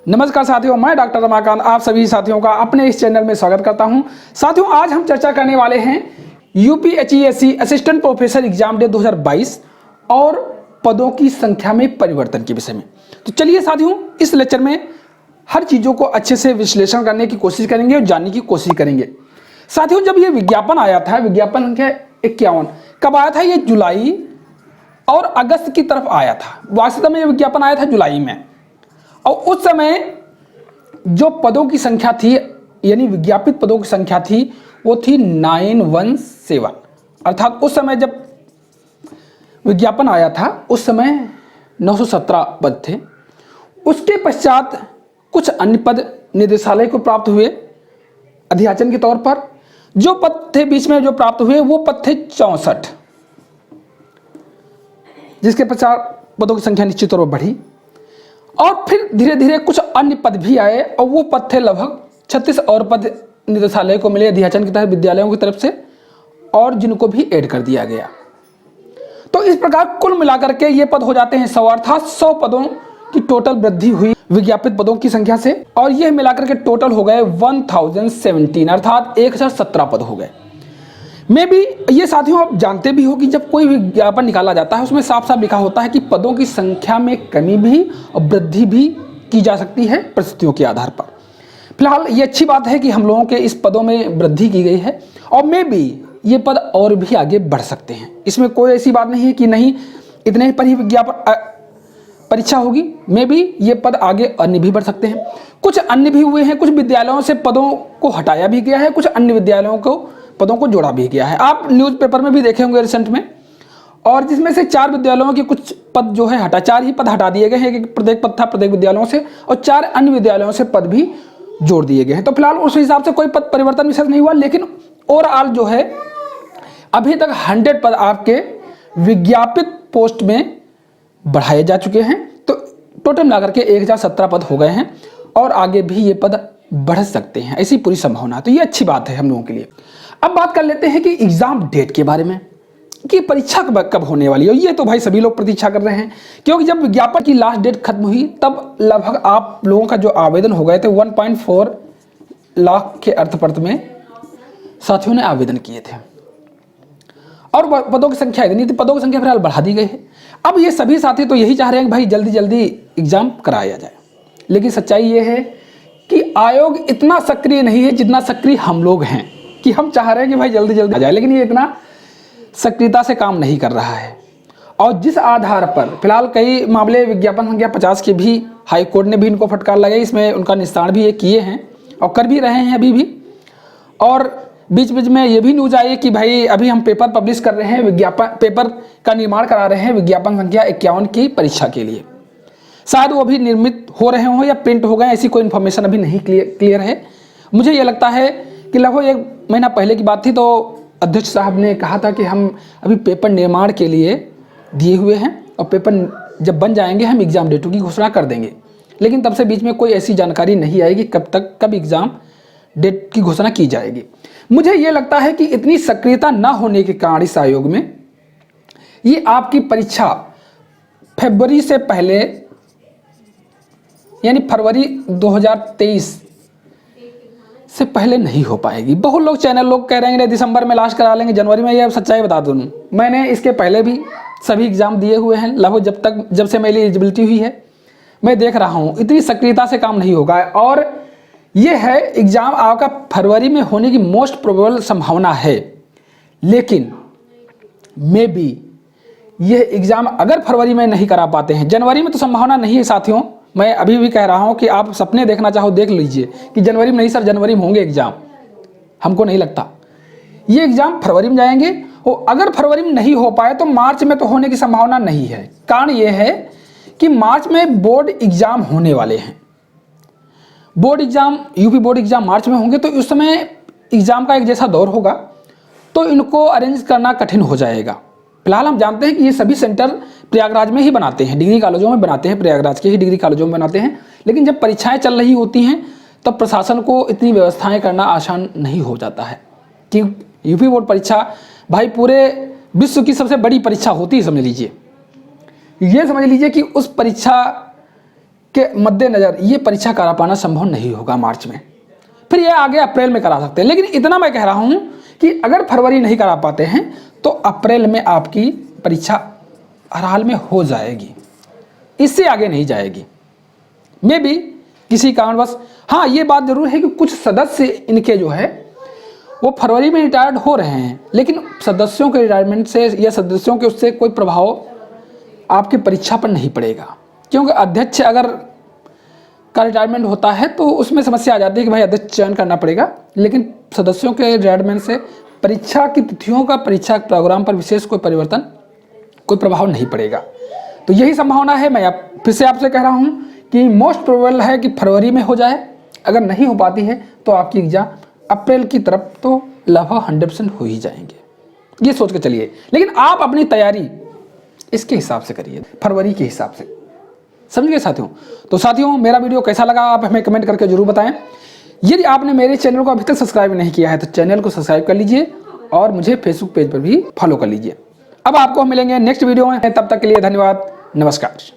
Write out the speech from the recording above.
नमस्कार साथियों, मैं डॉक्टर रमाकांत आप सभी साथियों का अपने इस चैनल में स्वागत करता हूं। साथियों, आज हम चर्चा करने वाले हैं यूपीएचईएससी असिस्टेंट प्रोफेसर एग्जाम डे 2022 और पदों की संख्या में परिवर्तन के विषय में। तो चलिए साथियों, इस लेक्चर में हर चीज़ों को अच्छे से विश्लेषण करने की कोशिश करेंगे और जानने की कोशिश करेंगे। साथियों, जब ये विज्ञापन आया था, विज्ञापन संख्या 51 कब आया था? ये जुलाई और अगस्त की तरफ आया था। वास्तव में ये विज्ञापन आया था जुलाई में, और उस समय जो पदों की संख्या थी, यानी विज्ञापित पदों की संख्या थी, वो थी 917। अर्थात उस समय जब विज्ञापन आया था उस समय 917 पद थे। उसके पश्चात कुछ अन्य पद निदेशालय को प्राप्त हुए अध्याचन के तौर पर। जो पद थे बीच में जो प्राप्त हुए वो पद थे 64, जिसके पश्चात पदों की संख्या निश्चित तौर पर बढ़ी। और फिर धीरे धीरे कुछ अन्य पद भी आए, और वो पद थे लगभग 36 और पद निदेशालय को मिले अध्याचन के तहत विद्यालयों की तरफ से, और जिनको भी ऐड कर दिया गया। तो इस प्रकार कुल मिलाकर के ये पद हो जाते हैं 100, अर्थात 100 पदों की टोटल वृद्धि हुई विज्ञापित पदों की संख्या से, और ये मिलाकर के टोटल हो गए 1017, अर्थात 1017 पद हो गए। मे भी ये साथियों आप जानते भी हो कि जब कोई विज्ञापन निकाला जाता है उसमें साफ साफ लिखा होता है कि पदों की संख्या में कमी भी और वृद्धि भी की जा सकती है परिस्थितियों के आधार पर। फिलहाल ये अच्छी बात है कि हम लोगों के इस पदों में वृद्धि की गई है, और मे भी ये पद और भी आगे बढ़ सकते हैं। इसमें कोई ऐसी बात नहीं है कि नहीं इतने पर ही विज्ञापन परीक्षा होगी। मे भी ये पद आगे अन्य भी बढ़ सकते हैं। कुछ अन्य भी हुए हैं, कुछ विद्यालयों से पदों को हटाया भी गया है, कुछ अन्य विद्यालयों को पदों को जोड़ा भी गया है। आप न्यूज़पेपर में भी देखे होंगे रिसेंट में, और जिसमें से 4 विद्यालयों के कुछ पद जो है 4 ही पद हटा दिए गए हैं। एक प्रत्येक पद था प्रत्येक विद्यालयों से, और 4 अन्य विद्यालयों से पद भी जोड़ दिए गए हैं। तो फिलहाल उस हिसाब से कोई पद परिवर्तन विशेष नहीं हुआ, लेकिन ओवरऑल जो है अभी तक 100 पद आपके विज्ञापित पोस्ट में बढ़ाए जा चुके हैं। तो टोटल मिलाकर के 1017 पद हो गए हैं, और आगे भी ये पद बढ़ सकते हैं, ऐसी पूरी संभावना। तो ये अच्छी बात है हम लोगों के लिए। अब बात कर लेते हैं कि एग्जाम डेट के बारे में, कि परीक्षा कब होने वाली है। ये तो भाई सभी लोग प्रतीक्षा कर रहे हैं, क्योंकि जब विज्ञापन की लास्ट डेट खत्म हुई तब लगभग आप लोगों का जो आवेदन हो गए थे 1.4 लाख के अर्थ में साथियों ने आवेदन किए थे, और पदों की संख्या इतनी थी। पदों की संख्या फिलहाल बढ़ा दी गई है। अब ये सभी साथी तो यही चाह रहे हैं कि भाई जल्दी जल्दी एग्जाम कराया जाए, लेकिन सच्चाई ये है कि आयोग इतना सक्रिय नहीं है जितना सक्रिय हम लोग हैं, कि हम चाह रहे हैं कि भाई जल्दी जल्दी आ जाए, लेकिन ये इतना सक्रियता से काम नहीं कर रहा है। और जिस आधार पर फिलहाल कई मामले विज्ञापन संख्या 50 के भी हाई कोर्ट ने भी इनको फटकार लगाई, इसमें उनका निस्तारण भी ये किए हैं और कर भी रहे हैं अभी भी। और बीच बीच में ये भी न्यूज आई कि भाई अभी हम पेपर पब्लिश कर रहे हैं, विज्ञापन पेपर का निर्माण करा रहे हैं विज्ञापन संख्या 51 की परीक्षा के लिए। शायद वो अभी निर्मित हो रहे हों या प्रिंट हो गए, ऐसी कोई इन्फॉर्मेशन अभी नहीं क्लियर है। मुझे ये लगता है कि लगभग 1 महीना पहले की बात थी, तो अध्यक्ष साहब ने कहा था कि हम अभी पेपर निर्माण के लिए दिए हुए हैं, और पेपर जब बन जाएंगे हम एग्ज़ाम डेटों की घोषणा कर देंगे। लेकिन तब से बीच में कोई ऐसी जानकारी नहीं आई कि कब एग्ज़ाम डेट की घोषणा की जाएगी। मुझे ये लगता है कि इतनी सक्रियता ना होने के कारण इस आयोग में ये आपकी परीक्षा फरवरी से पहले, यानी फरवरी 2023 से पहले नहीं हो पाएगी। बहुत लोग चैनल लोग कह रहे हैं दिसंबर में लास्ट करा लेंगे, जनवरी में। ये सच्चाई बता दूँ, मैंने इसके पहले भी सभी एग्जाम दिए हुए हैं। लगभग जब से मेरी एलिजिबिलिटी हुई है मैं देख रहा हूँ इतनी सक्रियता से काम नहीं होगा, और ये है एग्जाम आपका फरवरी में होने की मोस्ट प्रोबेबल संभावना है। लेकिन मे बी ये एग्जाम अगर फरवरी में नहीं करा पाते हैं, जनवरी में तो संभावना नहीं है साथियों। मैं अभी भी कह रहा हूं कि आप सपने देखना चाहो देख लीजिए कि जनवरी में नहीं सर, जनवरी में होंगे एग्जाम। हमको नहीं लगता ये एग्जाम फरवरी में जाएंगे, और अगर फरवरी में नहीं हो पाए तो मार्च में तो होने की संभावना नहीं है। कारण ये है कि मार्च में बोर्ड एग्जाम होने वाले हैं। Board exam, UP board exam March में होंगे, तो उस समय एग्जाम का एक जैसा दौर होगा, तो इनको अरेंज करना कठिन हो जाएगा। फिलहाल हम जानते हैं कि ये सभी सेंटर प्रयागराज में ही बनाते हैं, डिग्री कॉलेजों में बनाते हैं, प्रयागराज के ही डिग्री कॉलेजों में बनाते हैं। लेकिन जब परीक्षाएं चल रही होती हैं तब प्रशासन को इतनी व्यवस्थाएं करना आसान नहीं हो जाता है, कि यूपी बोर्ड परीक्षा भाई पूरे विश्व की सबसे बड़ी परीक्षा होती है। समझ लीजिए, ये समझ लीजिए कि उस परीक्षा के मद्देनज़र ये परीक्षा करा पाना संभव नहीं होगा मार्च में। फिर ये आगे अप्रैल में करा सकते हैं। लेकिन इतना मैं कह रहा हूँ कि अगर फरवरी नहीं करा पाते हैं तो अप्रैल में आपकी परीक्षा हर हाल में हो जाएगी, इससे आगे नहीं जाएगी। मे भी किसी कारणवश, हाँ ये बात जरूर है कि कुछ सदस्य इनके जो है वो फरवरी में रिटायर्ड हो रहे हैं, लेकिन सदस्यों के रिटायरमेंट से या सदस्यों के उससे कोई प्रभाव आपकी परीक्षा पर नहीं पड़ेगा, क्योंकि अध्यक्ष अगर का रिटायरमेंट होता है तो उसमें समस्या आ जाती है कि भाई अध्यक्ष चयन करना पड़ेगा। लेकिन सदस्यों के रिटायरमेंट से परीक्षा की तिथियों का, परीक्षा प्रोग्राम पर विशेष कोई परिवर्तन, कोई प्रभाव नहीं पड़ेगा। तो यही संभावना है। मैं फिर से आपसे कह रहा हूँ कि मोस्ट प्रोबेबल है कि फरवरी में हो जाए। अगर नहीं हो पाती है तो आपकी एग्जाम अप्रैल की तरफ तो लगभग 100% हो ही जाएंगे, ये सोच के चलिए। लेकिन आप अपनी तैयारी इसके हिसाब से करिए, फरवरी के हिसाब से, समझ गए साथियों। तो साथियों, मेरा वीडियो कैसा लगा आप हमें कमेंट करके जरूर बताएं। यदि आपने मेरे चैनल को अभी तक सब्सक्राइब नहीं किया है तो चैनल को सब्सक्राइब कर लीजिए और मुझे फेसबुक पेज पर भी फॉलो कर लीजिए। अब आपको हम मिलेंगे नेक्स्ट वीडियो में, तब तक के लिए धन्यवाद, नमस्कार।